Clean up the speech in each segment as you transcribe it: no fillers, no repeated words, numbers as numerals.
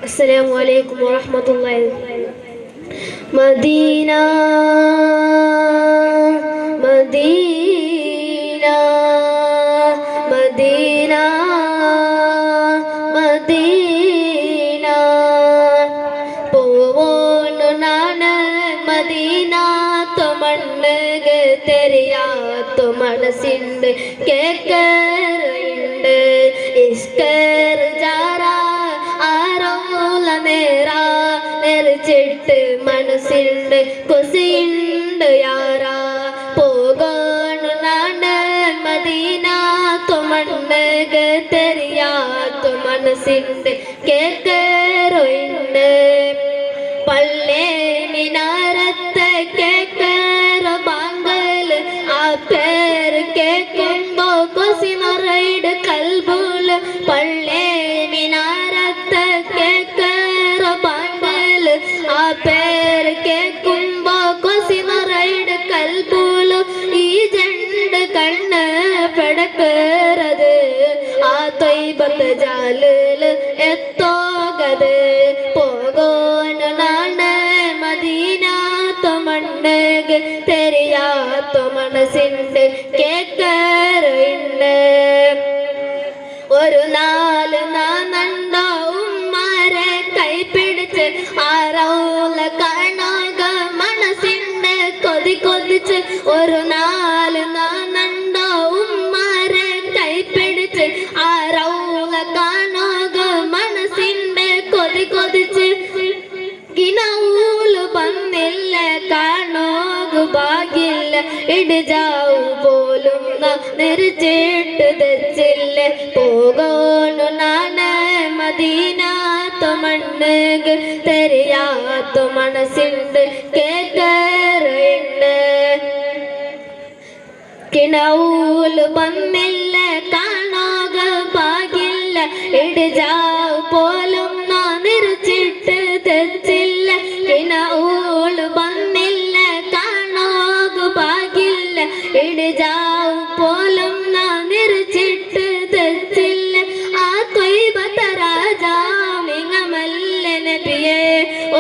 അസ്സലാമു അലൈക്കും വറഹ്മത്തുള്ളാഹി. മദീന മദീന മദീന മദീന പോവോണു നാണ് മദീന മണ്ണുക തെരിയാത്ത മനസ്സിണ്ട് കേക്കറുണ്ട് ഇഷ്കർ ജാറാ ആരോല നേരാ നെറിച്ചിട്ട് മനസ്സിണ്ട് കുസിയുണ്ട് യാറാ പോകോണു നാണ് മദീന മണ്ണുക തെരിയാത്ത മനസ്സിണ്ട് കേക്കറുണ്ട് പള്ളേ മിനാരത്ത് കേക്കറ ബാങ്കൽ ആ പേര് കേൾക്കുമ്പോ കൊസി നിറയുടെ കൽബുൽ പള്ളേ മിനാരത്ത് കേക്കറ ബാങ്കൽ ആ പേര് കേൾക്കുമ്പോ കൊസി നിറയുടെ കൽബുൽ ഈ ജണ്ട് കണ്ണ് പെടക്കേറത് ആ തൊയ്ബത്ത് ജാലിൽ എത്തോകത് പോകോന് നാണ് മദീന മണ്ണുക തെരിയാത്ത മനസ്സിണ്ട് കേക്കറുണ്ട് ഒരു നാല് നാന്നുണ്ടോ ഉമ്മാരെ കൈപിടിച്ച് ആറൗല കാണുക മനസ്സിണ്ട് കൊതി കൊതിച്ച് ഒരു നാല് നാന്നുണ്ടോ ഉമ്മാരെ കൈപിടിച്ച് ആറൗല കാണുക മനസ്സിണ്ട് കൊതി കൊതിച്ച് ഗിനൗല് വന്നില്ല കാണോകു ഭാഗ്യില്ല ഇടിജാവു പോലും നിറച്ചിട്ട് തെച്ചില്ല പോകോണു നാണ് മദീന മണ്ണുക തെരിയാത്ത മനസ്സിണ്ട് കേക്കറുണ്ട് കിണൗല് വന്നില്ല കാണോക ഭാഗ്യില്ല ഇടിജാവു പോലും നിറച്ചിട്ട് തെച്ചില്ല കിണൗല് വന്നില്ല കാണോക ഭാഗ്യില്ല ഇടിജാവു പോലും നിറച്ചിട്ട് തെച്ചില്ല ആ ത്വയ്ബത്ത രാജാ മിങ്ങമല്ല നബിയേ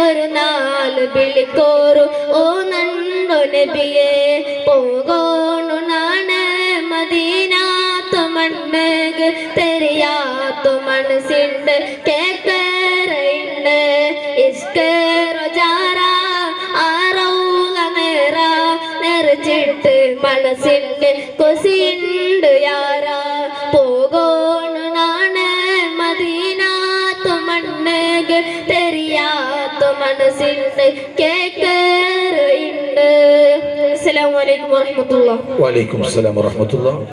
ഒരു നാല് വിളിക്കോറു ഓ നണ്ടോ നബിയേ പോകോണു നാണ് മദീന മണ്ണുക തെരിയാത്ത മനസ്സിണ്ട് കേക്കറുണ്ട് ഇഷ്കർ ജാറാ ആറൗല നേരാ നെറിച്ചിട്ട് മനസ്സിണ്ട് കൊസിയുണ്ട് യാറാ പോകോണു നാണ് മദീന മണ്ണുക തെരിയാത്ത മനസ്സിണ്ട് കേക്കറുണ്ട്. അസ്സലാമു അലൈക്കും വറഹ്മത്തുള്ളാഹി. വഅലൈക്കും അസ്സലാം വറഹ്മത്തുള്ളാഹി.